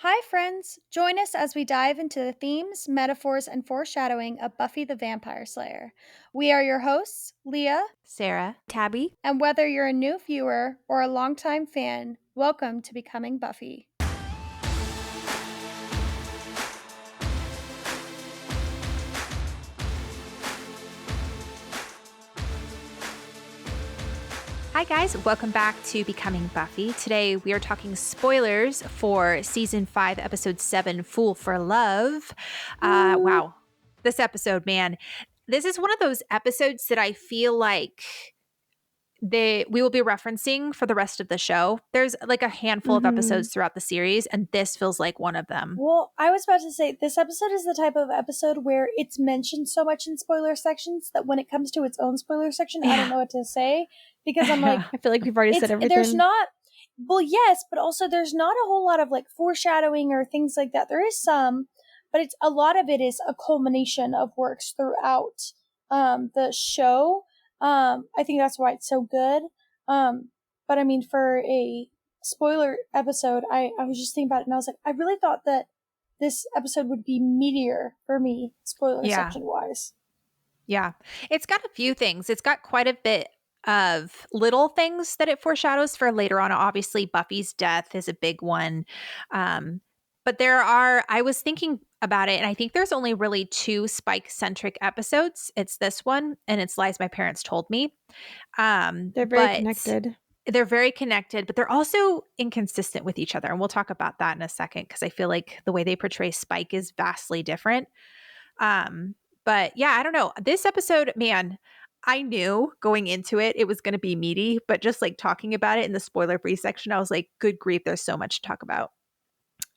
Hi, friends! Join us as we dive into the themes, metaphors, and foreshadowing of Buffy the Vampire Slayer. We are your hosts, Leah, Sarah, Tabby. and whether you're a new viewer or a longtime fan, welcome to Becoming Buffy. Hi guys, welcome back to Becoming Buffy. Today we are talking spoilers for season 5, episode 7, Fool for Love. Wow, this episode, man. This is one of those episodes that I feel like we will be referencing for the rest of the show. There's like a handful of episodes throughout the series, and this feels like one of them. Well, I was about to say, this episode is the type of episode where it's mentioned so much in spoiler sections that when it comes to its own spoiler section, I don't know what to say. Because I'm like, I feel like we've already said everything. There's not, well, yes, but also there's not a whole lot of like foreshadowing or things like that. There is some, but a lot of it is a culmination of works throughout the show. I think that's why it's so good. But I mean, for a spoiler episode, I was just thinking about it and I was like, I really thought that this episode would be meatier for me, spoiler section wise. Yeah. It's got a few things. It's got quite a bit of little things that it foreshadows for later on. Obviously, Buffy's death is a big one. But I was thinking about it, and I think there's only really 2 Spike-centric episodes. It's this one, and it's Lies My Parents Told Me. They're very connected. They're very connected, but they're also inconsistent with each other. And we'll talk about that in a second, because I feel like the way they portray Spike is vastly different. But yeah, I don't know. This episode, man, I knew going into it, it was going to be meaty, but just like talking about it in the spoiler-free section, I was like, good grief, there's so much to talk about.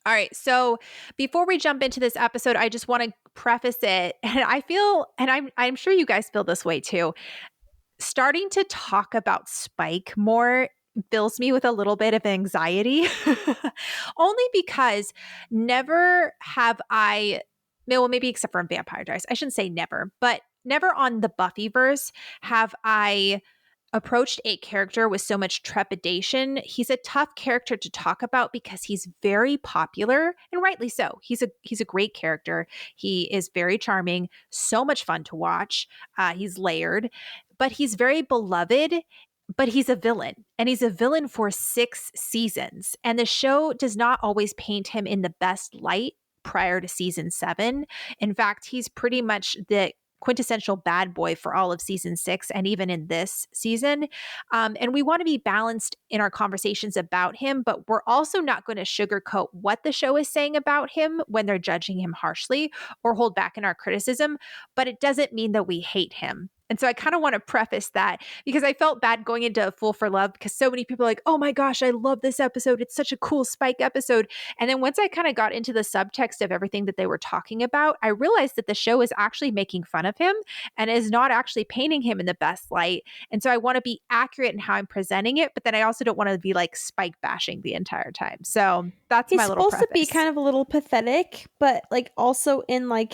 All right, so before we jump into this episode, I just want to preface it, and I feel, and I'm sure you guys feel this way too, starting to talk about Spike more fills me with a little bit of anxiety, only because never have I, well, maybe except for in Vampire Diaries, I shouldn't say never, but never on the Buffyverse have I approached a character with so much trepidation. He's a tough character to talk about because he's very popular, and rightly so. He's a great character. He is very charming, so much fun to watch. He's layered, but he's very beloved. But he's a villain, and he's a villain for 6 seasons. And the show does not always paint him in the best light prior to season 7. In fact, he's pretty much the quintessential bad boy for all of season 6 and even in this season. And we want to be balanced in our conversations about him, but we're also not going to sugarcoat what the show is saying about him when they're judging him harshly or hold back in our criticism. But it doesn't mean that we hate him. And so I kind of want to preface that because I felt bad going into Fool for Love because so many people are like, oh my gosh, I love this episode. It's such a cool Spike episode. And then once I kind of got into the subtext of everything that they were talking about, I realized that the show is actually making fun of him and is not actually painting him in the best light. And so I want to be accurate in how I'm presenting it, but then I also don't want to be like Spike bashing the entire time. So that's my little preface. He's supposed to be kind of a little pathetic, but like also in like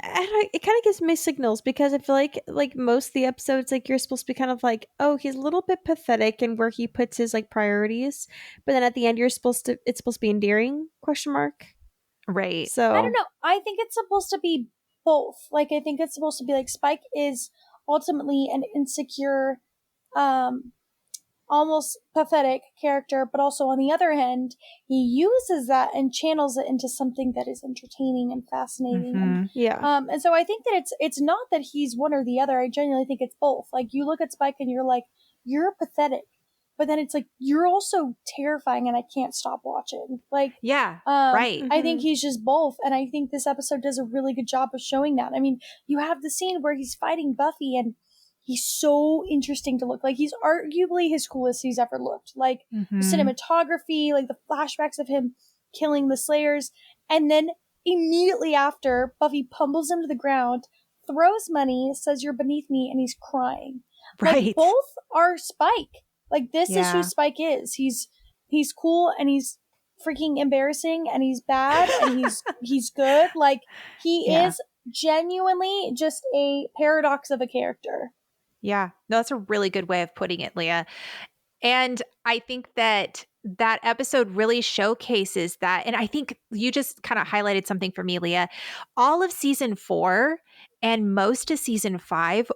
it kind of gives mixed signals because I feel like most of the episodes, like you're supposed to be kind of like, oh, he's a little bit pathetic in where he puts his like priorities, but then at the end it's supposed to be endearing ? Right. So I don't know. I think it's supposed to be both. Like, I think it's supposed to be like Spike is ultimately an insecure, almost pathetic character, but also on the other hand, he uses that and channels it into something that is entertaining and fascinating. And so I think that it's not that he's one or the other. I genuinely think it's both. Like, you look at Spike and you're like, you're pathetic. But then it's like, you're also terrifying and I can't stop watching. Like, right. I think he's just both. And I think this episode does a really good job of showing that. I mean, you have the scene where he's fighting Buffy and he's so interesting to look. Like, he's arguably his coolest he's ever looked. Like, the cinematography, like the flashbacks of him killing the Slayers. And then immediately after, Buffy pummels him to the ground, throws money, says, "You're beneath me," and he's crying. Right. Like, both are Spike. Like, this is who Spike is. He's cool and he's freaking embarrassing and he's bad and he's good. Like, he is genuinely just a paradox of a character. Yeah. No, that's a really good way of putting it, Leah. And I think that that episode really showcases that. And I think you just kind of highlighted something for me, Leah. All of season 4 and most of season 5,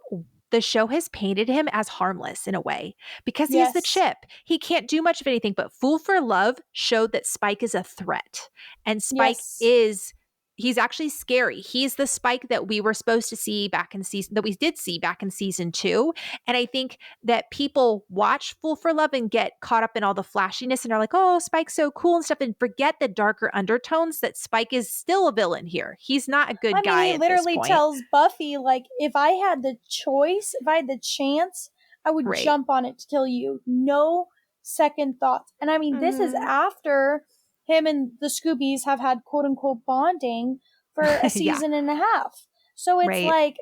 the show has painted him as harmless in a way because he's the Yes. chip. He can't do much of anything, but Fool for Love showed that Spike is a threat. And Spike Yes. is he's actually scary. He's the Spike that we were supposed to see back in season that we did see back in season 2. And I think that people watch Fool for Love and get caught up in all the flashiness and are like, oh, Spike's so cool and stuff, and forget the darker undertones that Spike is still a villain here. He's not a good I mean, guy he at this literally point. tells Buffy, like, if I had the choice, if I had the chance, I would Right. jump on it to kill you. No second thoughts. And I mean, this is after him and the Scoobies have had quote unquote bonding for a Yeah. season and a half. So it's Right. like,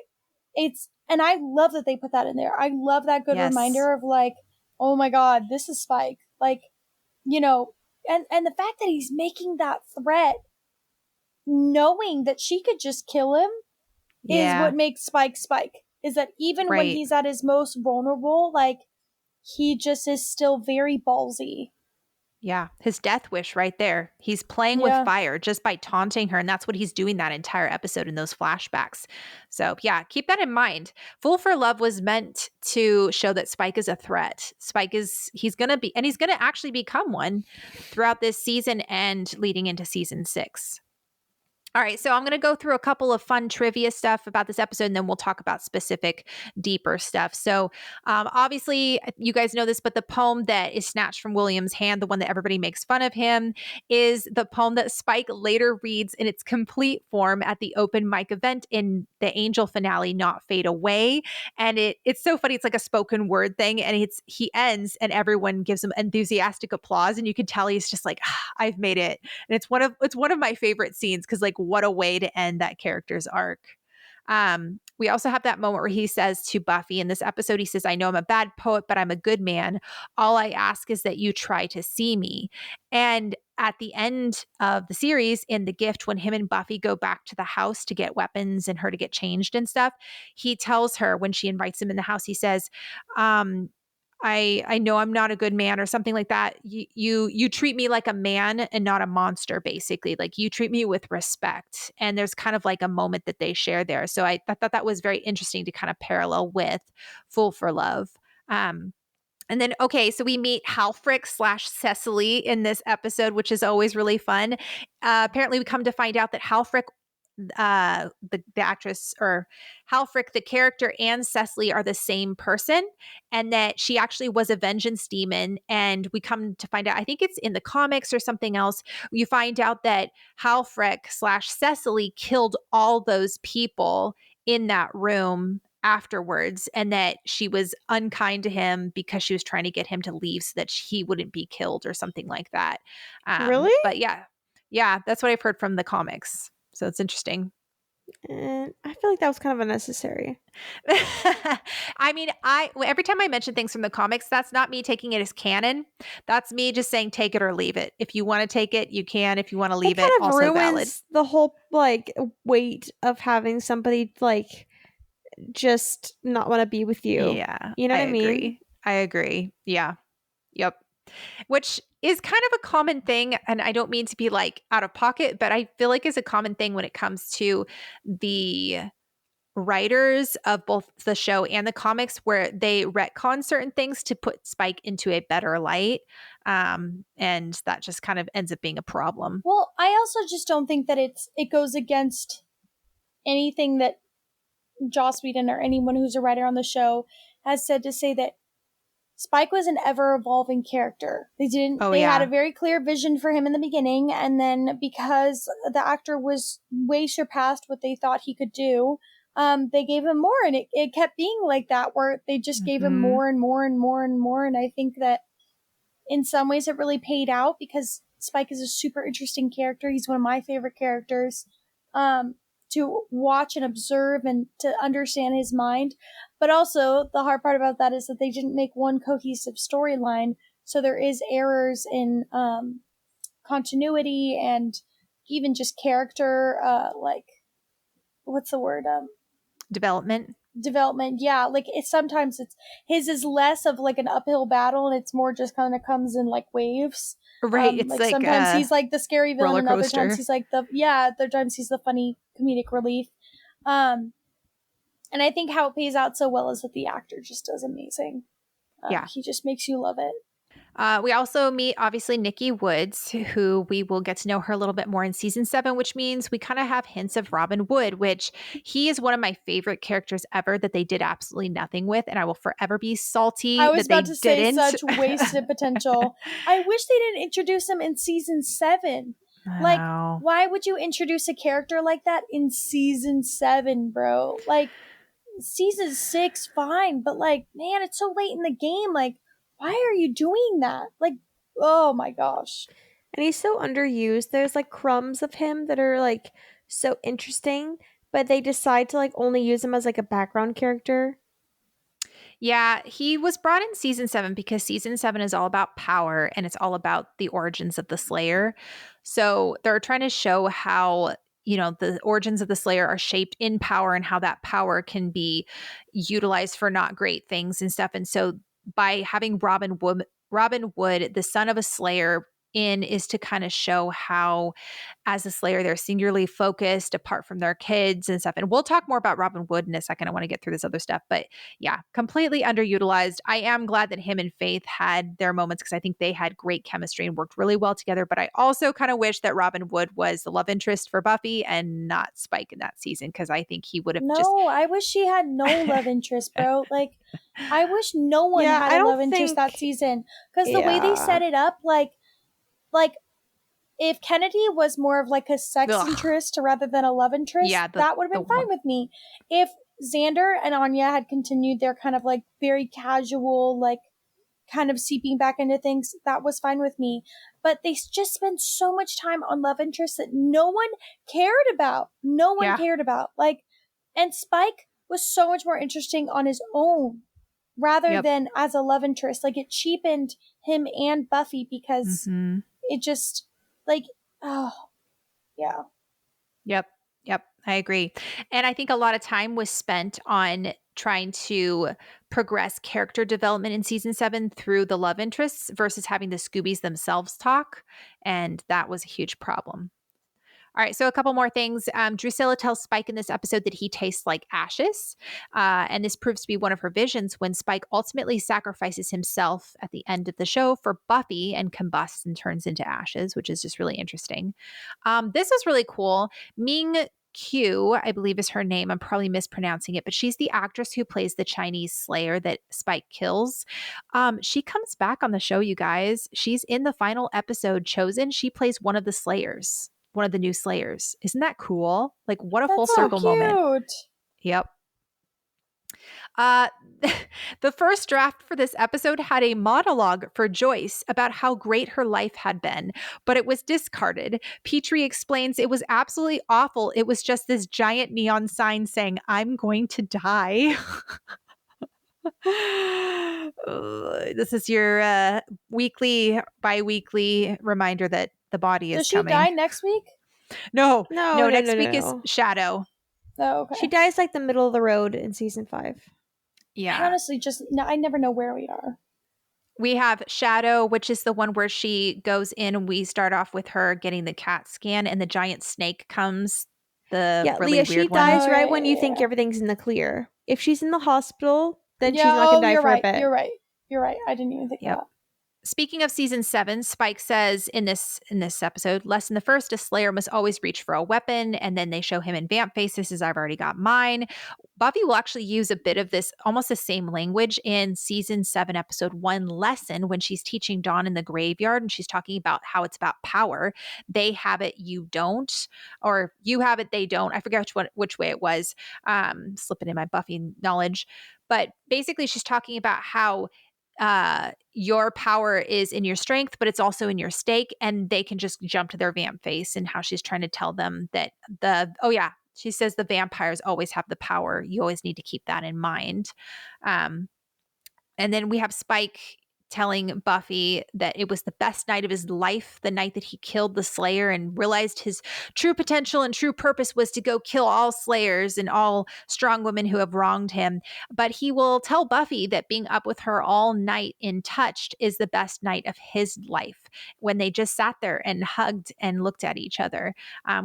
and I love that they put that in there. I love that good Yes. reminder of like, oh my God, this is Spike. Like, you know, and the fact that he's making that threat, knowing that she could just kill him, is Yeah. what makes Spike Spike. Is that even when Right. he's at his most vulnerable, like, he just is still very ballsy. Yeah. His death wish right there. He's playing with Yeah. fire just by taunting her. And that's what he's doing that entire episode in those flashbacks. So, yeah, keep that in mind. Fool for Love was meant to show that Spike is a threat. He's going to actually become one throughout this season and leading into season 6. All right, so I'm going to go through a couple of fun trivia stuff about this episode, and then we'll talk about specific, deeper stuff. So, obviously, you guys know this, but the poem that is snatched from William's hand, the one that everybody makes fun of him, is the poem that Spike later reads in its complete form at the open mic event in the Angel finale, Not Fade Away. And it's so funny. It's like a spoken word thing, and he ends, and everyone gives him enthusiastic applause, and you can tell he's just like, I've made it. And it's one of my favorite scenes because, like, what a way to end that character's arc. We also have that moment where he says to Buffy in this episode, he says, I know I'm a bad poet, but I'm a good man. All I ask is that you try to see me. And at the end of the series, in The Gift, when him and Buffy go back to the house to get weapons and her to get changed and stuff, he tells her when she invites him in the house, he says, I know I'm not a good man or something like that. You treat me like a man and not a monster, basically. Like, you treat me with respect. And there's kind of like a moment that they share there. So I thought that was very interesting to kind of parallel with Fool for Love. And then, okay, so we meet Halfrick / Cecily in this episode, which is always really fun. Apparently, we come to find out that Halfrick, the actress, or Halfrick, the character, and Cecily are the same person, and that she actually was a vengeance demon. And we come to find out, I think it's in the comics or something else, you find out that Halfrick / Cecily killed all those people in that room afterwards, and that she was unkind to him because she was trying to get him to leave so that he wouldn't be killed or something like that. Really? But yeah, that's what I've heard from the comics. So it's interesting. And I feel like that was kind of unnecessary. I mean, every time I mention things from the comics, that's not me taking it as canon. That's me just saying take it or leave it. If you want to take it, you can. If you want to leave it, kind of also ruins valid. the whole like weight of having somebody like just not want to be with you. Yeah, You know what I mean? agree. I agree. Yeah. Yep. Which is kind of a common thing. And I don't mean to be like out of pocket, but I feel like is a common thing when it comes to the writers of both the show and the comics, where they retcon certain things to put Spike into a better light. And that just kind of ends up being a problem. Well, I also just don't think that it goes against anything that Joss Whedon or anyone who's a writer on the show has said, to say that Spike was an ever evolving character. They had a very clear vision for him in the beginning, and then because the actor was way surpassed what they thought he could do, they gave him more, and it kept being like that, where they just gave him more and more and more and more. And I think that in some ways it really paid out, because Spike is a super interesting character. He's one of my favorite characters. To watch and observe and to understand his mind. But also, the hard part about that is that they didn't make one cohesive storyline, so there is errors in continuity and even just character, like, what's the word? development. Yeah, like sometimes it's his is less of like an uphill battle, and it's more just kind of comes in like waves. Right. It's like sometimes he's like the scary villain, roller and other coaster. times he's like other times he's the funny comedic relief. And I think how it pays out so well is that the actor just does amazing. Yeah. He just makes you love it. We also meet, obviously, Nikki Woods, who we will get to know her a little bit more in season 7, which means we kind of have hints of Robin Wood, which he is one of my favorite characters ever that they did absolutely nothing with. And I will forever be salty I was that about they to say didn't. such wasted potential. I wish they didn't introduce him in season 7. Like, why would you introduce a character like that in season 7, bro? Like, season 6, fine, but like, man, it's so late in the game. Like, why are you doing that? Like, oh my gosh. And he's so underused. There's like crumbs of him that are like so interesting, but they decide to like only use him as like a background character. Yeah, he was brought in season 7 because season 7 is all about power and it's all about the origins of the Slayer. So they're trying to show how, the origins of the Slayer are shaped in power and how that power can be utilized for not great things and stuff. And so by having Robin Wood, the son of a Slayer, in is to kind of show how as a Slayer they're singularly focused apart from their kids and stuff. And we'll talk more about Robin Wood in a second. I want to get through this other stuff, but yeah, completely underutilized. I am glad that him and Faith had their moments because I think they had great chemistry and worked really well together. But I also kind of wish that Robin Wood was the love interest for Buffy and not Spike in that season because I think he would have I wish she had no love interest, bro. Like, I wish no one had a love interest that season because the way they set it up, like if Kennedy was more of like a sex interest rather than a love interest, that would have been fine with me. If Xander and Anya had continued their kind of like very casual, like kind of seeping back into things, that was fine with me. But they just spent so much time on love interests that no one cared about. Like, and Spike was so much more interesting on his own rather than as a love interest. Like, it cheapened him and Buffy because it just, like, oh, yeah. Yep. I agree. And I think a lot of time was spent on trying to progress character development in season 7 through the love interests versus having the Scoobies themselves talk. And that was a huge problem. All right, so a couple more things. Drusilla tells Spike in this episode that he tastes like ashes. And this proves to be one of her visions when Spike ultimately sacrifices himself at the end of the show for Buffy and combusts and turns into ashes, which is just really interesting. This was really cool. Ming Q, I believe is her name. I'm probably mispronouncing it, but she's the actress who plays the Chinese Slayer that Spike kills. She comes back on the show, you guys. She's in the final episode, Chosen. She plays one of the Slayers. One of the new Slayers. Isn't that cool? Like, what a full circle moment. Yep. The first draft for this episode had a monologue for Joyce about how great her life had been, but it was discarded. Petrie explains it was absolutely awful. It was just this giant neon sign saying, "I'm going to die." This is your bi-weekly reminder that the body is coming. Does she die next week? No. Next week is Shadow. Oh, okay. She dies like the middle of the road in season 5. Yeah. I honestly I never know where we are. We have Shadow, which is the one where she goes in and we start off with her getting the CAT scan and the giant snake comes. Really Leah, weird she one. dies right when you think everything's in the clear. If she's in the hospital, then she's not going to die for a bit. You're right. I didn't even think of that. Speaking of season 7, Spike says in this episode, lesson the first, a Slayer must always reach for a weapon, and then they show him in vamp face. This is I've already got mine. Buffy will actually use a bit of this, almost the same language in season 7, episode 1, lesson, when she's teaching Dawn in the graveyard, and she's talking about how it's about power. They have it, you don't, or you have it, they don't. I forget which way it was. Slipping in my Buffy knowledge, but basically she's talking about how your power is in your strength, but it's also in your stake, and they can just jump to their vamp face, and how she's trying to tell them that she says the vampires always have the power. You always need to keep that in mind. And then we have Spike telling Buffy that it was the best night of his life, the night that he killed the Slayer and realized his true potential and true purpose was to go kill all Slayers and all strong women who have wronged him. But he will tell Buffy that being up with her all night in Touched is the best night of his life, when they just sat there and hugged and looked at each other,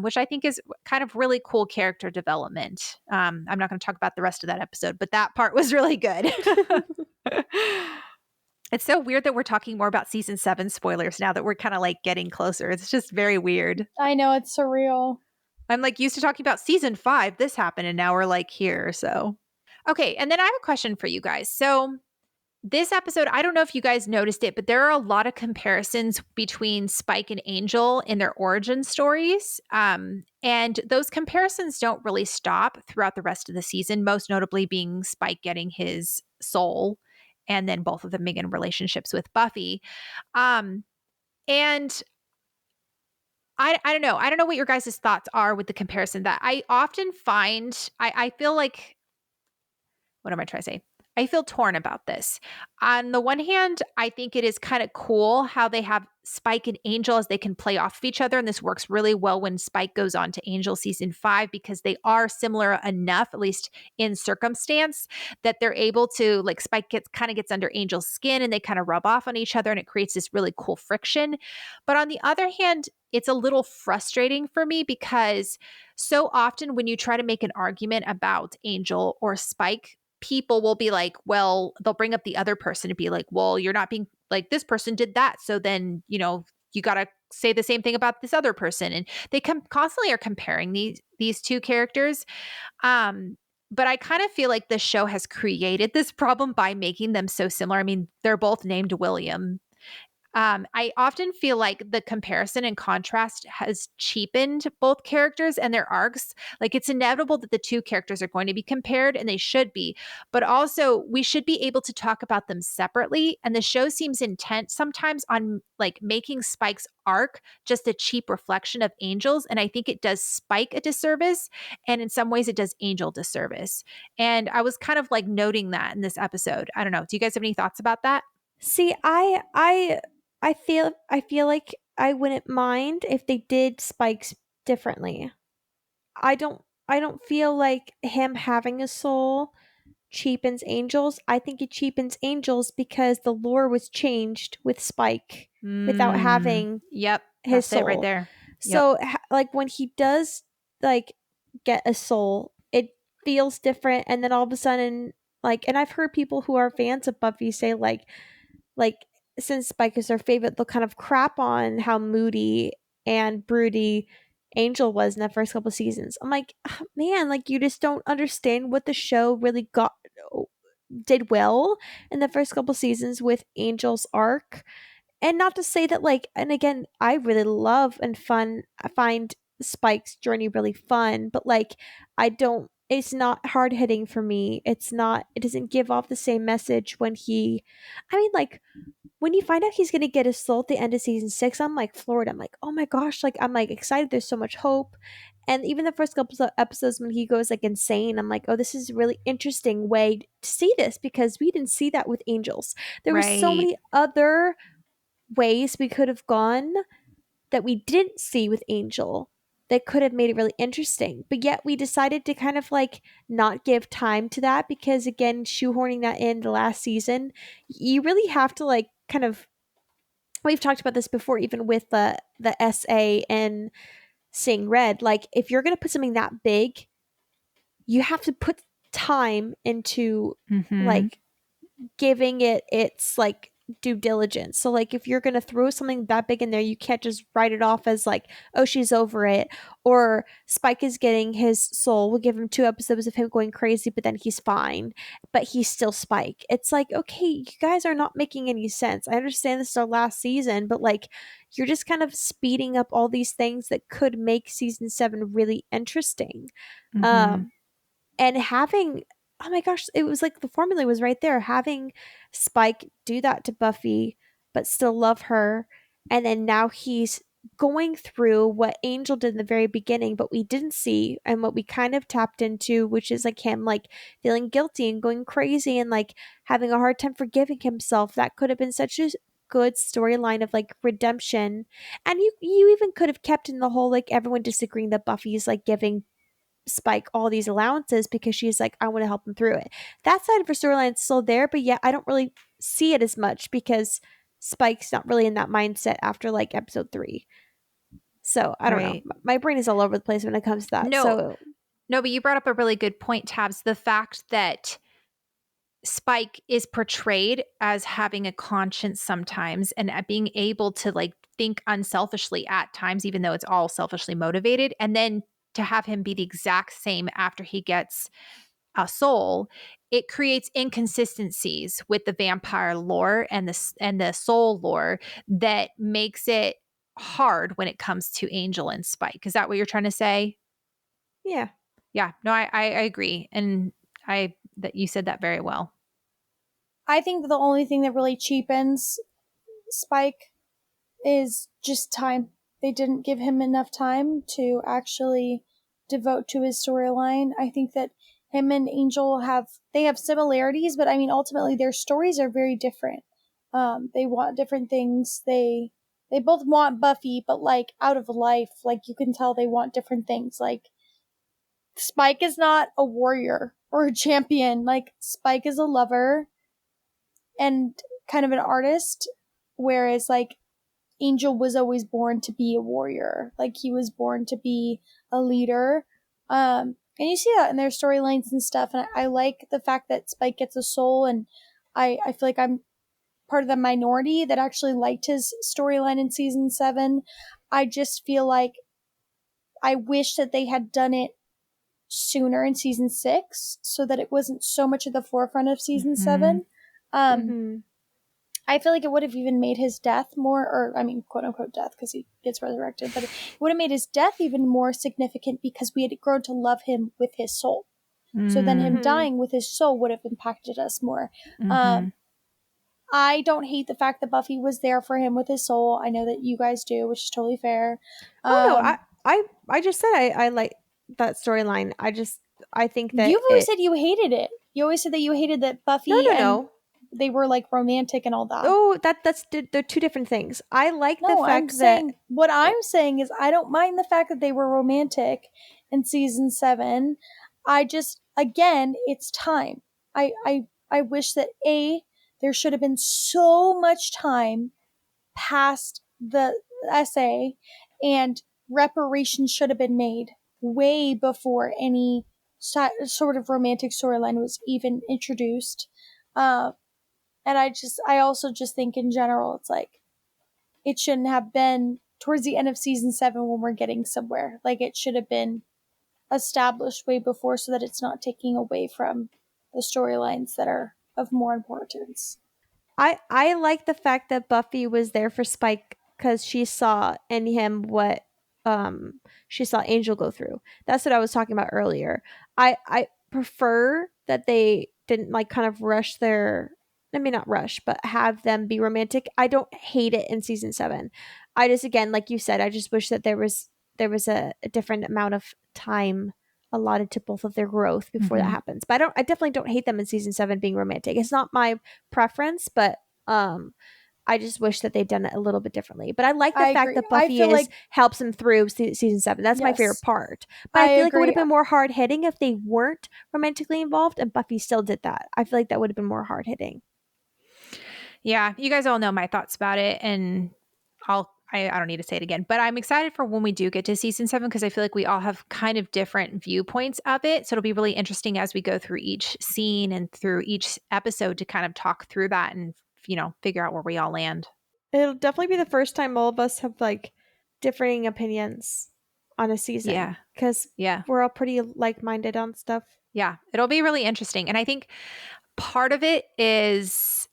which I think is kind of really cool character development. I'm not going to talk about the rest of that episode, but that part was really good. It's so weird that we're talking more about season 7 spoilers now that we're kind of like getting closer. It's just very weird. I know, it's surreal. I'm like used to talking about season 5, this happened, and now we're like here. So, okay. And then I have a question for you guys. So, this episode, I don't know if you guys noticed it, but there are a lot of comparisons between Spike and Angel in their origin stories. And those comparisons don't really stop throughout the rest of the season, most notably being Spike getting his soul and then both of them being in relationships with Buffy. And I don't know. I don't know what your guys' thoughts are with the comparison that I often find, I feel like, what am I trying to say? I feel torn about this. On the one hand, I think it is kind of cool how they have Spike and Angel as they can play off of each other. And this works really well when Spike goes on to Angel season 5 because they are similar enough, at least in circumstance, that they're able to, like, Spike gets under Angel's skin and they kind of rub off on each other and it creates this really cool friction. But on the other hand, it's a little frustrating for me because so often when you try to make an argument about Angel or Spike, people will be like, well, they'll bring up the other person and be like, well, you're not being like, this person did that. So then, you got to say the same thing about this other person. And they constantly are comparing these two characters. But I kind of feel like the show has created this problem by making them so similar. I mean, they're both named William. I often feel like the comparison and contrast has cheapened both characters and their arcs. Like, it's inevitable that the two characters are going to be compared, and they should be. But also, we should be able to talk about them separately. And the show seems intent sometimes on like making Spike's arc just a cheap reflection of Angel's. And I think it does Spike a disservice, and in some ways, it does Angel disservice. And I was kind of like noting that in this episode. I don't know. Do you guys have any thoughts about that? See, I feel like I wouldn't mind if they did Spikes differently. I don't feel like him having a soul cheapens Angels. I think it cheapens Angels because the lore was changed with Spike without having Yep, his that's soul it right there. So like when he does like get a soul, it feels different, and then all of a sudden, like, and I've heard people who are fans of Buffy say like since Spike is their favorite, they'll kind of crap on how moody and broody Angel was in the first couple seasons. I'm like, man, like you just don't understand what the show really did well in the first couple seasons with Angel's arc. And not to say that, like, and again, I really love and I find Spike's journey really fun, but like it's not hard hitting for me. It doesn't give off the same message like when you find out he's gonna get his soul at the end of season 6, I'm like floored. I'm like, oh my gosh, like I'm like excited. There's so much hope. And even the first couple of episodes when he goes like insane, I'm like, oh, this is a really interesting way to see this because we didn't see that with Angels. There were so Right. many other ways we could have gone that we didn't see with Angel that could have made it really interesting. But yet we decided to kind of like not give time to that because again, shoehorning that in the last season, you really have to like kind of we've talked about this before, even with the SA and Seeing Red. Like if you're gonna put something that big, you have to put time into like giving it its like due diligence. So like if you're going to throw something that big in there, you can't just write it off as like, oh, she's over it, or Spike is getting his soul. We'll give him 2 episodes of him going crazy, but then he's fine, but he's still Spike. It's like, okay, you guys are not making any sense. I understand this is our last season, but like you're just kind of speeding up all these things that could make season 7 really interesting. And having, oh my gosh, it was like the formula was right there. Having Spike do that to Buffy, but still love her. And then now he's going through what Angel did in the very beginning, but we didn't see, and what we kind of tapped into, which is like him like feeling guilty and going crazy and like having a hard time forgiving himself. That could have been such a good storyline of like redemption. And you even could have kept in the whole like everyone disagreeing that Buffy's like giving Spike all these allowances because she's like, I want to help him through it. That side of her storyline is still there, but yeah, I don't really see it as much because Spike's not really in that mindset after like episode 3. So I don't know. Right. My brain is all over the place when it comes to that. No, but you brought up a really good point, Tabs. The fact that Spike is portrayed as having a conscience sometimes and at being able to like think unselfishly at times, even though it's all selfishly motivated. And then to have him be the exact same after he gets a soul, it creates inconsistencies with the vampire lore and the soul lore that makes it hard when it comes to Angel and Spike. Is that what you're trying to say? Yeah. Yeah. No, I agree. And that you said that very well. I think the only thing that really cheapens Spike is just time. They didn't give him enough time to actually devote to his storyline. I think that him and Angel have similarities, but I mean ultimately their stories are very different. They want different things. They both want Buffy, but like out of life, like you can tell they want different things. Like Spike is not a warrior or a champion. Like Spike is a lover and kind of an artist, whereas like Angel was always born to be a warrior. Like he was born to be a leader. And you see that in their storylines and stuff. And I like the fact that Spike gets a soul, and I feel like I'm part of the minority that actually liked his storyline in season 7. I just feel like I wish that they had done it sooner in season 6 so that it wasn't so much at the forefront of season 7. I feel like it would have even made his death more, or I mean, quote unquote death, because he gets resurrected, but it would have made his death even more significant because we had grown to love him with his soul. So then him dying with his soul would have impacted us more. I don't hate the fact that Buffy was there for him with his soul. I know that you guys do, which is totally fair. No, I just said I like that storyline. I think that You've always said you hated it. You always said that you hated that Buffy no. They were like romantic and all that. Oh, they're two different things. I like the fact what I'm saying is I don't mind the fact that they were romantic in season 7. I just, again, it's time. I wish that there should have been so much time past the essay, and reparations should have been made way before any sort of romantic storyline was even introduced. And I also just think in general, it's like, it shouldn't have been towards the end of season 7 when we're getting somewhere. Like, it should have been established way before so that it's not taking away from the storylines that are of more importance. I like the fact that Buffy was there for Spike because she saw in him what she saw Angel go through. That's what I was talking about earlier. I prefer that they didn't like kind of rush their, I mean not rush, but have them be romantic. I don't hate it in season 7. I just, again, like you said, I just wish that there was a different amount of time allotted to both of their growth before that happens. But I definitely don't hate them in season 7 being romantic. It's not my preference, but I just wish that they'd done it a little bit differently. But I like the fact that Buffy helps him through season 7. That's my favorite part. But I feel like it would have been more hard hitting if they weren't romantically involved and Buffy still did that. I feel like that would have been more hard hitting. Yeah, you guys all know my thoughts about it, and I don't need to say it again, but I'm excited for when we do get to season 7 because I feel like we all have kind of different viewpoints of it. So it'll be really interesting as we go through each scene and through each episode to kind of talk through that and, figure out where we all land. It'll definitely be the first time all of us have like differing opinions on a season. Yeah. Because we're all pretty like-minded on stuff. Yeah. It'll be really interesting. And I think part of it is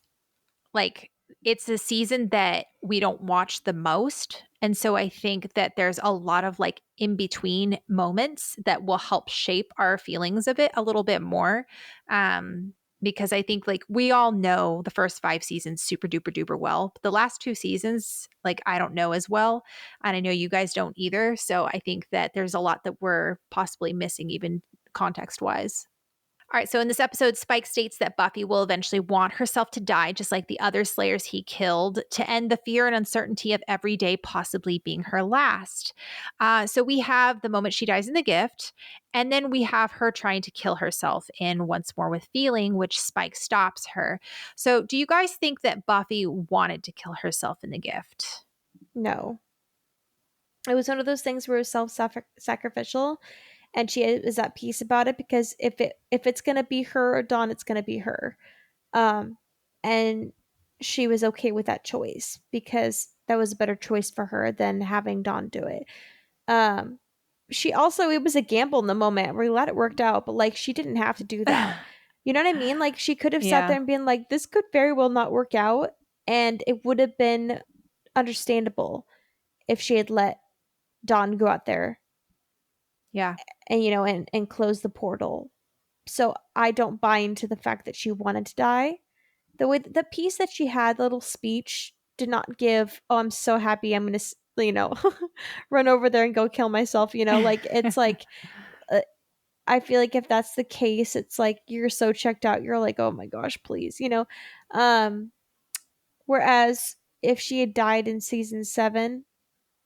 like, it's a season that we don't watch the most. And so I think that there's a lot of like in between moments that will help shape our feelings of it a little bit more. because I think like we all know the first 5 seasons super duper duper well. But the last 2 seasons, like I don't know as well. And I know you guys don't either. So I think that there's a lot that we're possibly missing, even context wise. All right, so in this episode, Spike states that Buffy will eventually want herself to die, just like the other Slayers he killed, to end the fear and uncertainty of every day possibly being her last. So we have the moment she dies in the gift, and then we have her trying to kill herself in Once More with Feeling, which Spike stops her. So do you guys think that Buffy wanted to kill herself in the gift? No. It was one of those things where it was self-sacrificial, and she is at peace about it, because if it's gonna be her or Dawn, it's gonna be her. And she was okay with that choice because that was a better choice for her than having Dawn do it. She also, it was a gamble in the moment. We're glad it worked out, but like she didn't have to do that. You know what I mean? Like she could have sat there and been like, this could very well not work out, and it would have been understandable if she had let Dawn go out there. Yeah. And and close the portal. So I don't buy into the fact that she wanted to die. The way the piece that she had, the little speech, did not give, oh, I'm so happy I'm gonna run over there and go kill myself. Like it's like I feel like if that's the case, it's like you're so checked out, you're like, oh my gosh, please. Whereas if she had died in season 7,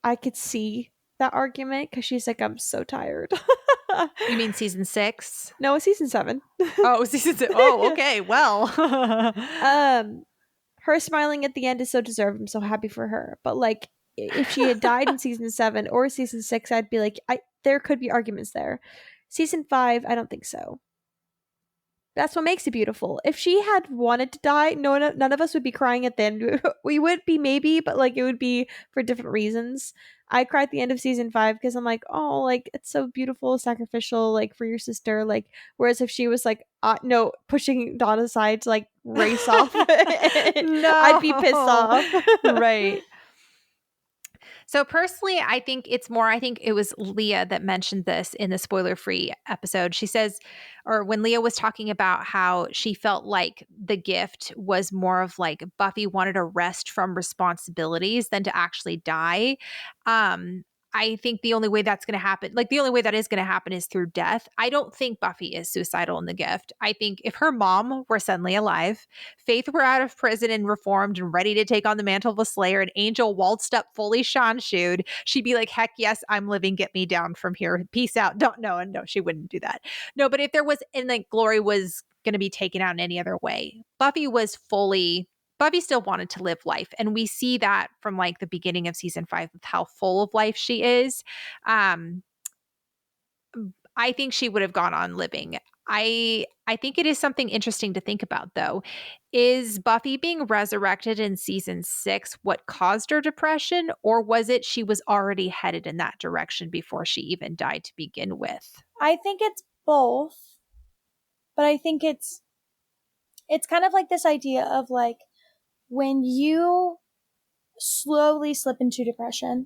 I could see that argument, because she's like, I'm so tired. You mean season 6? No, it's season 7. Oh, season 6. Oh, okay. Well. Her smiling at the end is so deserved. I'm so happy for her. But like, if she had died in season 7 or season 6, I'd be like, there could be arguments there. Season 5, I don't think so. That's what makes it beautiful. If she had wanted to die, none of us would be crying at the end. We would be, maybe, but like it would be for different reasons. I cried at the end of season 5 because I'm like, oh, like it's so beautiful, sacrificial, like for your sister. Like, whereas if she was like, no, pushing Dawn aside to like race off, No. I'd be pissed off. Right. So personally, I think it was Leah that mentioned this in the spoiler-free episode. She says, or when Leah was talking about how she felt like the gift was more of like Buffy wanted a rest from responsibilities than to actually die. I think the only way that's going to happen, like the only way that is going to happen is through death. I don't think Buffy is suicidal in the gift. I think if her mom were suddenly alive, Faith were out of prison and reformed and ready to take on the mantle of a Slayer, and Angel waltzed up fully Shanshu'd, she'd be like, heck yes, I'm living. Get me down from here. Peace out. Don't know. And no, she wouldn't do that. No, but if there was, and like Glory was going to be taken out in any other way, Buffy still wanted to live life. And we see that from like the beginning of season 5 with how full of life she is. I think she would have gone on living. I think it is something interesting to think about, though. Is Buffy being resurrected in season 6 what caused her depression, or was it she was already headed in that direction before she even died to begin with? I think it's both, but I think it's kind of like this idea of like when you slowly slip into depression,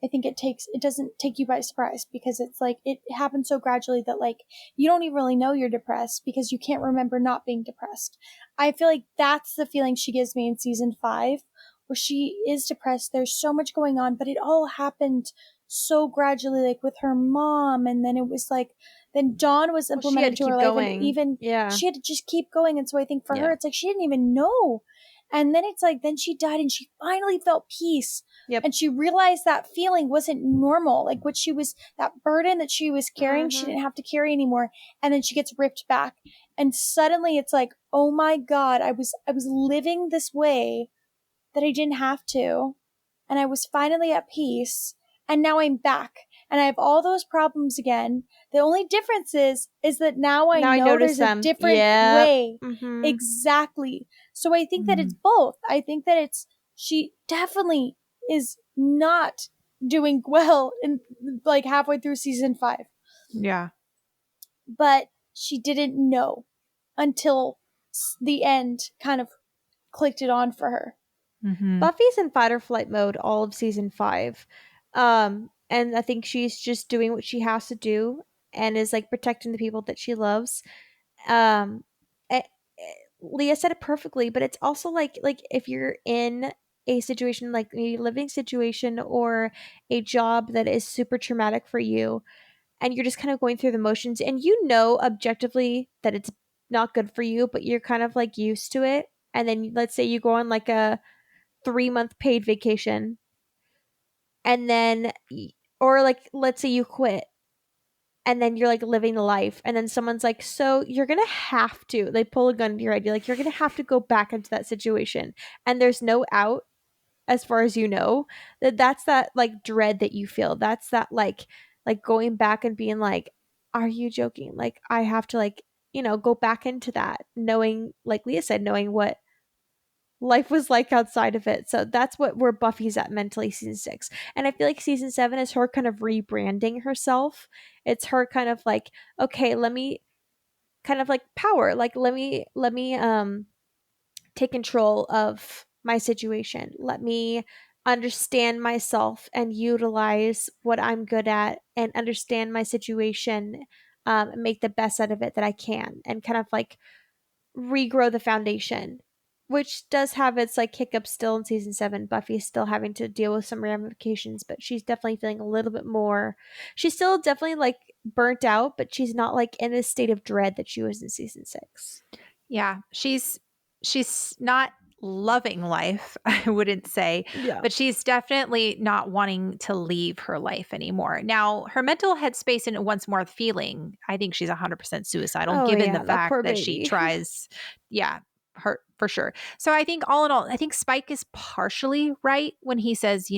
I think it doesn't take you by surprise, because it's like it happens so gradually that like you don't even really know you're depressed because you can't remember not being depressed. I feel like that's the feeling she gives me in season 5, where she is depressed. There's so much going on, but it all happened so gradually, like with her mom, and then it was like then Dawn was implemented to her life, and even she had to just keep going. And so I think for her, it's like she didn't even know. And then it's like, then she died and she finally felt peace. Yep. And she realized that feeling wasn't normal. Like what she was, that burden that she was carrying, she didn't have to carry anymore. And then she gets ripped back. And suddenly it's like, oh my God, I was living this way that I didn't have to. And I was finally at peace. And now I'm back. And I have all those problems again. The only difference is that now I know there's a different way. Mm-hmm. Exactly. So I think that it's both. I think that she definitely is not doing well in like halfway through season 5. Yeah. But she didn't know until the end kind of clicked it on for her. Mm-hmm. Buffy's in fight or flight mode all of season 5. And I think she's just doing what she has to do and is like protecting the people that she loves. Leah said it perfectly, but it's also like if you're in a situation, like a living situation or a job that is super traumatic for you, and you're just kind of going through the motions, and you know objectively that it's not good for you, but you're kind of like used to it. And then let's say you go on like a 3-month paid vacation, and then or like let's say you quit, and then you're like living the life, and then someone's like, so you're gonna have to, they pull a gun to your head, you're like, you're gonna have to go back into that situation, and there's no out as far as you know, that's that like dread that you feel, that's that like going back and being like, are you joking, like I have to like, go back into that, knowing, like Leah said, knowing what life was like outside of it. So that's what where Buffy's at mentally season 6. And I feel like season 7 is her kind of rebranding herself. It's her kind of like, okay, let me kind of like power. Like let me take control of my situation. Let me understand myself and utilize what I'm good at and understand my situation, and make the best out of it that I can, and kind of like regrow the foundation, which does have its like hiccups still in season 7. Buffy's still having to deal with some ramifications, but she's definitely feeling a little bit more. She's still definitely like burnt out, but she's not like in a state of dread that she was in season 6. Yeah, she's not loving life, I wouldn't say, Yeah. but she's definitely not wanting to leave her life anymore. Now, her mental headspace and once more feeling, I think she's 100% suicidal, Oh given the yeah, that poor fact that she baby. tries, yeah, her for sure. So I think all in all, I think Spike is partially right when he says,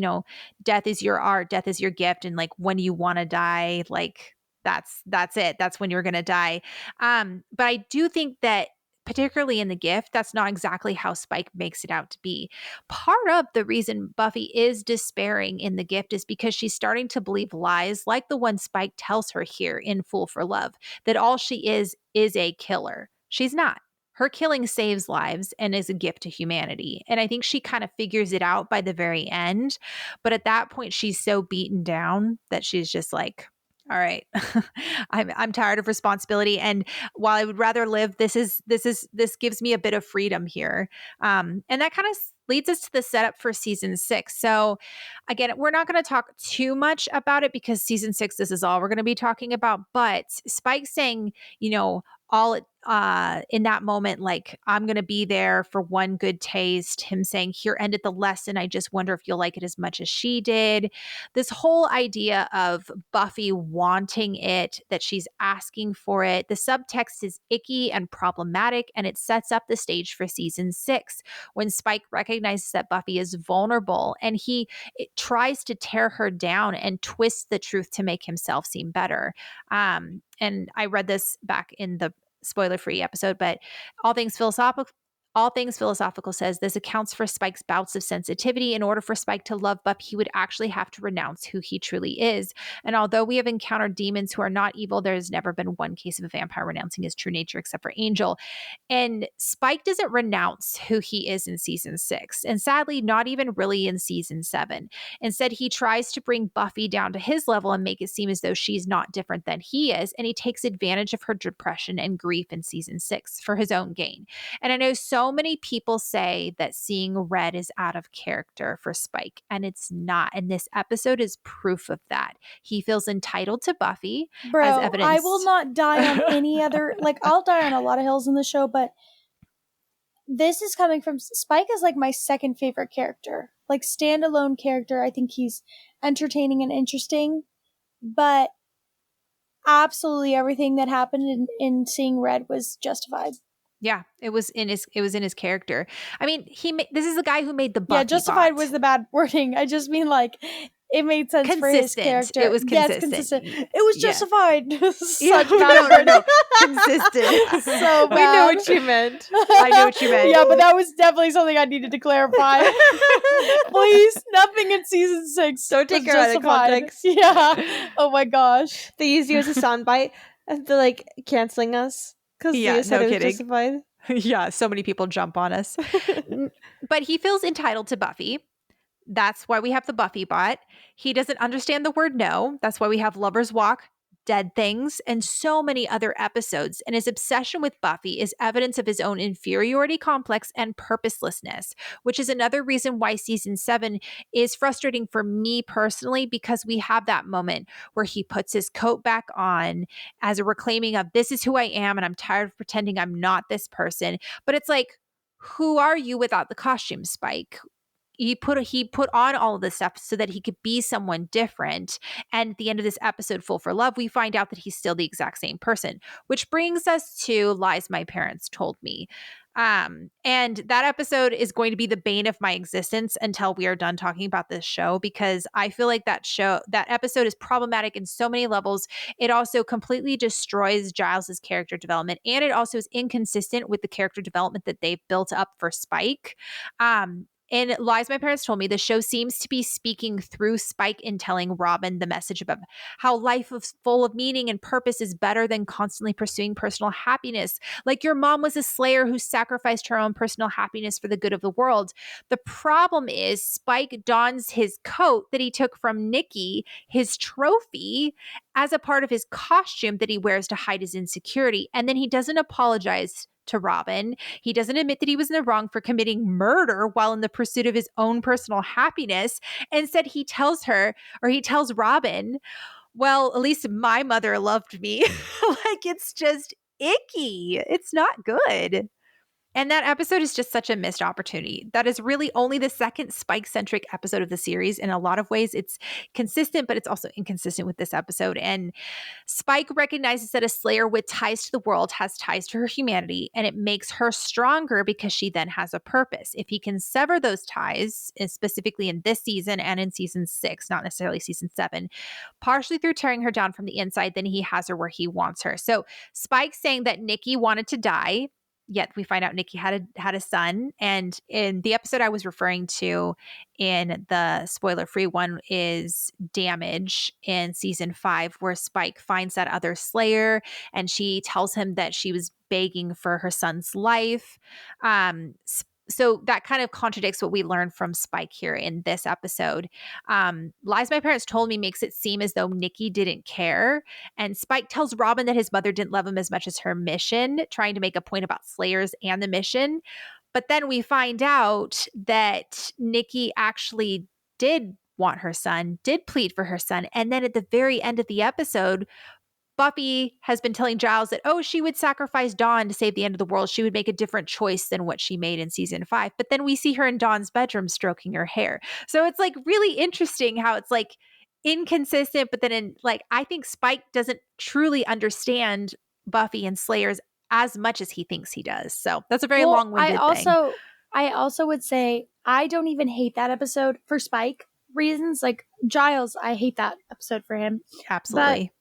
death is your art, death is your gift, and like when you want to die, like that's it. That's when you're gonna die. But I do think that particularly in the gift, that's not exactly how Spike makes it out to be. Part of the reason Buffy is despairing in the gift is because she's starting to believe lies like the one Spike tells her here in Fool for Love, that all she is a killer. She's not. Her killing saves lives and is a gift to humanity. And I think she kind of figures it out by the very end. But at that point, she's so beaten down that she's just like, all right, I'm tired of responsibility. And while I would rather live, this gives me a bit of freedom here. And that kind of leads us to the setup for season 6. So again, we're not going to talk too much about it because season 6, this is all we're going to be talking about. But Spike saying, all in that moment, like, I'm going to be there for one good taste. Him saying, here ended the lesson. I just wonder if you'll like it as much as she did. This whole idea of Buffy wanting it, that she's asking for it. The subtext is icky and problematic, and it sets up the stage for season 6 when Spike recognizes that Buffy is vulnerable and it tries to tear her down and twist the truth to make himself seem better. And I read this back in the spoiler-free episode, but all things philosophical says this accounts for Spike's bouts of sensitivity. In order for Spike to love Buffy, he would actually have to renounce who he truly is. And although we have encountered demons who are not evil, there has never been one case of a vampire renouncing his true nature except for Angel. And Spike doesn't renounce who he is in season 6. And sadly, not even really in season 7. Instead, he tries to bring Buffy down to his level and make it seem as though she's not different than he is. And he takes advantage of her depression and grief in season 6 for his own gain. And I know so many people say that seeing red is out of character for Spike, and it's not. And this episode is proof of that. He feels entitled to Buffy, as Bro, evidenced. I will not die on any other, like, I'll die on a lot of hills in the show, but this is coming from Spike is like my second favorite character. Like, standalone character. I think he's entertaining and interesting, but absolutely everything that happened in seeing red was justified. Yeah, it was in his character. I mean, this is the guy who made the Buffy. Yeah, justified bot. was the bad wording. I just mean like it made sense for his character. It was consistent. Yes, consistent. It was justified. Yeah. No. Consistent. So bad. We know what you meant. I know what you meant. Yeah, but that was definitely something I needed to clarify. Please, nothing in season 6. Don't take her out of context. Yeah. Oh my gosh. They use you as a soundbite and they're like canceling us because Leah said it was justified. Yeah, so many people jump on us. But he feels entitled to Buffy. That's why we have the Buffy bot. He doesn't understand the word no. That's why we have Lover's Walk. dead things, and so many other episodes. And his obsession with Buffy is evidence of his own inferiority complex and purposelessness, which is another reason why season 7 is frustrating for me personally, because we have that moment where he puts his coat back on as a reclaiming of this is who I am and I'm tired of pretending I'm not this person. But it's like, who are you without the costume, Spike? He put on all of this stuff so that he could be someone different. And at the end of this episode, Full for Love, we find out that he's still the exact same person, which brings us to Lies My Parents Told Me. And that episode is going to be the bane of my existence until we are done talking about this show, because I feel like that episode is problematic in so many levels. It also completely destroys Giles's character development, and it also is inconsistent with the character development that they've built up for Spike. In Lies My Parents Told Me, the show seems to be speaking through Spike and telling Robin the message about how life is full of meaning and purpose is better than constantly pursuing personal happiness. Like your mom was a slayer who sacrificed her own personal happiness for the good of the world. The problem is Spike dons his coat that he took from Nikki, his trophy, as a part of his costume that he wears to hide his insecurity. And then he doesn't apologize to Robin. He doesn't admit that he was in the wrong for committing murder while in the pursuit of his own personal happiness. Instead, he tells Robin, well, at least my mother loved me. Like, it's just icky. It's not good. And that episode is just such a missed opportunity. That is really only the second Spike-centric episode of the series. In a lot of ways, it's consistent, but it's also inconsistent with this episode. And Spike recognizes that a Slayer with ties to the world has ties to her humanity, and it makes her stronger because she then has a purpose. If he can sever those ties, specifically in this season and in season 6, not necessarily season 7, partially through tearing her down from the inside, then he has her where he wants her. So Spike saying that Nikki wanted to die, yet we find out Nikki had a son. And in the episode I was referring to in the spoiler-free one is Damage in season 5, where Spike finds that other Slayer and she tells him that she was begging for her son's life. So that kind of contradicts what we learned from Spike here in this episode. Lies My Parents Told Me makes it seem as though Nikki didn't care. And Spike tells Robin that his mother didn't love him as much as her mission, trying to make a point about Slayers and the mission. But then we find out that Nikki actually did want her son, did plead for her son. And then at the very end of the episode, Buffy has been telling Giles that, she would sacrifice Dawn to save the end of the world. She would make a different choice than what she made in season 5. But then we see her in Dawn's bedroom stroking her hair. So it's like really interesting how it's like inconsistent, but then I think Spike doesn't truly understand Buffy and Slayers as much as he thinks he does. So that's a very long-winded thing. I also would say I don't even hate that episode for Spike reasons. Like Giles, I hate that episode for him. Absolutely. But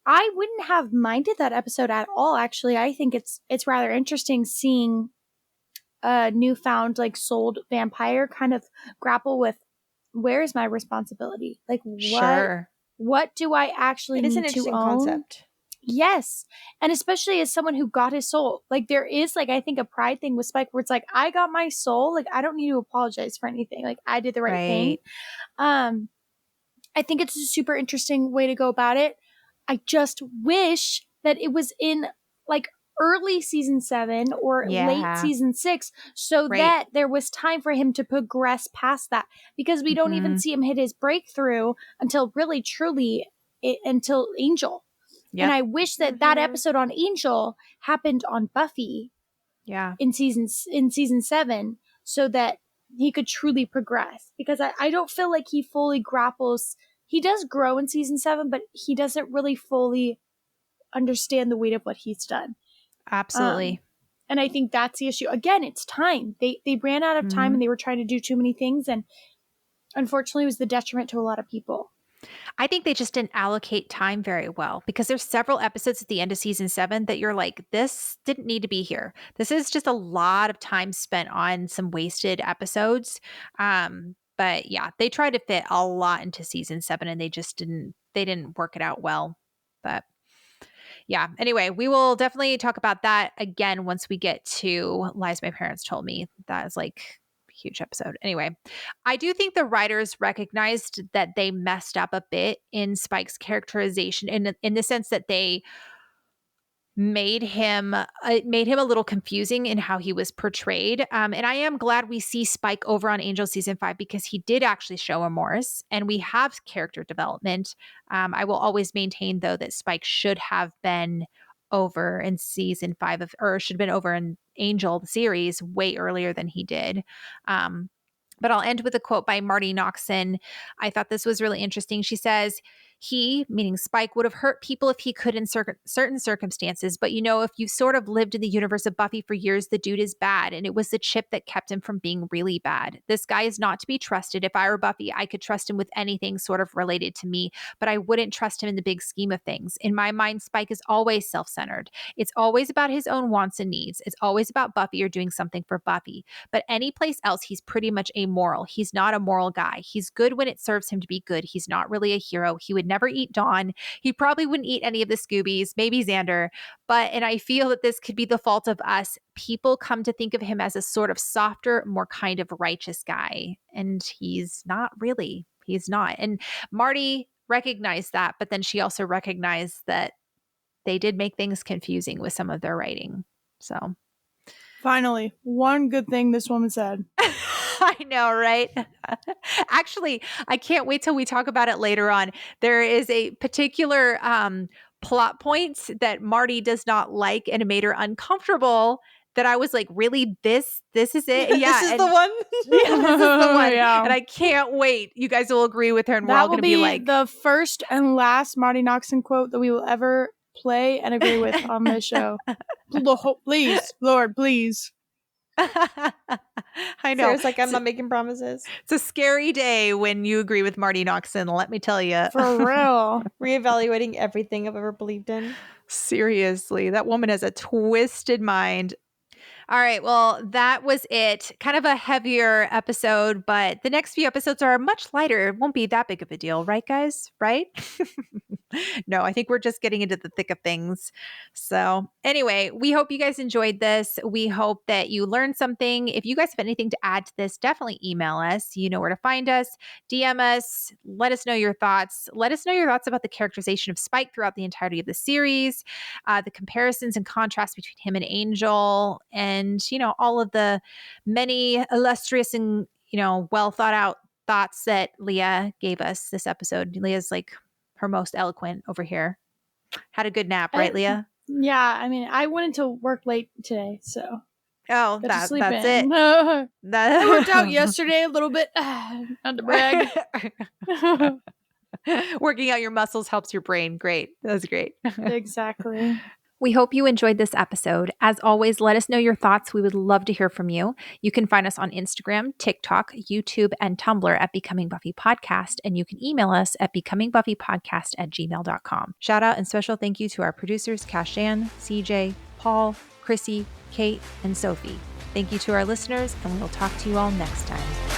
I wouldn't have minded that episode at all. Actually, I think it's rather interesting seeing a newfound souled vampire kind of grapple with, where is my responsibility? What do I actually need to own? It is an interesting concept. Yes. And especially as someone who got his soul. There is I think a pride thing with Spike where it's I got my soul. I don't need to apologize for anything. I did the right thing. I think it's a super interesting way to go about it. I just wish that it was in early season 7 or late season 6 so that there was time for him to progress past that, because we don't even see him hit his breakthrough until really truly until Angel. Yep. And I wish that that episode on Angel happened on Buffy in season 7 so that he could truly progress, because I don't feel like he fully grapples. He does grow in season 7, but he doesn't really fully understand the weight of what he's done. Absolutely. And I think that's the issue. Again, it's time. They ran out of time and they were trying to do too many things. And unfortunately, it was the detriment to a lot of people. I think they just didn't allocate time very well, because there's several episodes at the end of season 7 that you're like, this didn't need to be here. This is just a lot of time spent on some wasted episodes. But yeah, they tried to fit a lot into season 7 and they didn't work it out well. But yeah, anyway, we will definitely talk about that again once we get to Lies My Parents Told Me. That is huge episode. Anyway, I do think the writers recognized that they messed up a bit in Spike's characterization in the sense that they made him a little confusing in how he was portrayed. And I am glad we see Spike over on Angel season 5 because he did actually show remorse and we have character development. I will always maintain though that Spike should have been over in season 5 or should have been over in Angel the series way earlier than he did. But I'll end with a quote by Marty Noxon. I thought this was really interesting. She says, he, meaning Spike, would have hurt people if he could in certain circumstances. But if you've sort of lived in the universe of Buffy for years, the dude is bad. And it was the chip that kept him from being really bad. This guy is not to be trusted. If I were Buffy, I could trust him with anything sort of related to me, but I wouldn't trust him in the big scheme of things. In my mind, Spike is always self-centered. It's always about his own wants and needs. It's always about Buffy or doing something for Buffy. But any place else, he's pretty much amoral. He's not a moral guy. He's good when it serves him to be good. He's not really a hero. He would never eat Dawn. He probably wouldn't eat any of the Scoobies, maybe Xander. And I feel that this could be the fault of us. People come to think of him as a sort of softer, more kind of righteous guy. And he's not really. He's not. And Marty recognized that, but then she also recognized that they did make things confusing with some of their writing. So finally, one good thing this woman said. I know, right? Actually, I can't wait till we talk about it later on. There is a particular plot point that Marty does not like and it made her uncomfortable that I was like, really? This is it? Yeah. This is the one? Yeah, this is the one. Yeah. And I can't wait. You guys will agree with her and we're That all will going to be like. the first and last Marty Noxon quote that we will ever play and agree with on this show. Please, Lord, please. I know. Sarah's like, I'm not making promises. It's a scary day when you agree with Marty Noxon, let me tell you. For real. Reevaluating everything I've ever believed in. Seriously, that woman has a twisted mind. All right, well, that was it. Kind of a heavier episode, but the next few episodes are much lighter. It won't be that big of a deal, right, guys? Right? No, I think we're just getting into the thick of things. So anyway, we hope you guys enjoyed this. We hope that you learned something. If you guys have anything to add to this, definitely email us. You know where to find us. DM us. Let us know your thoughts. Let us know your thoughts about the characterization of Spike throughout the entirety of the series, the comparisons and contrasts between him and Angel, and all of the many illustrious and well thought out thoughts that Leah gave us this episode. Leah's like her most eloquent over here. Had a good nap, right, Leah? Yeah, I mean, I went into work late today, so that's it. I worked out yesterday a little bit. Not to brag. Working out your muscles helps your brain. Great. That was great. Exactly. We hope you enjoyed this episode. As always, let us know your thoughts. We would love to hear from you. You can find us on Instagram, TikTok, YouTube, and Tumblr at Becoming Buffy Podcast, and you can email us at becomingbuffypodcast@gmail.com. Shout out and special thank you to our producers, Kashan, CJ, Paul, Chrissy, Kate, and Sophie. Thank you to our listeners, and we will talk to you all next time.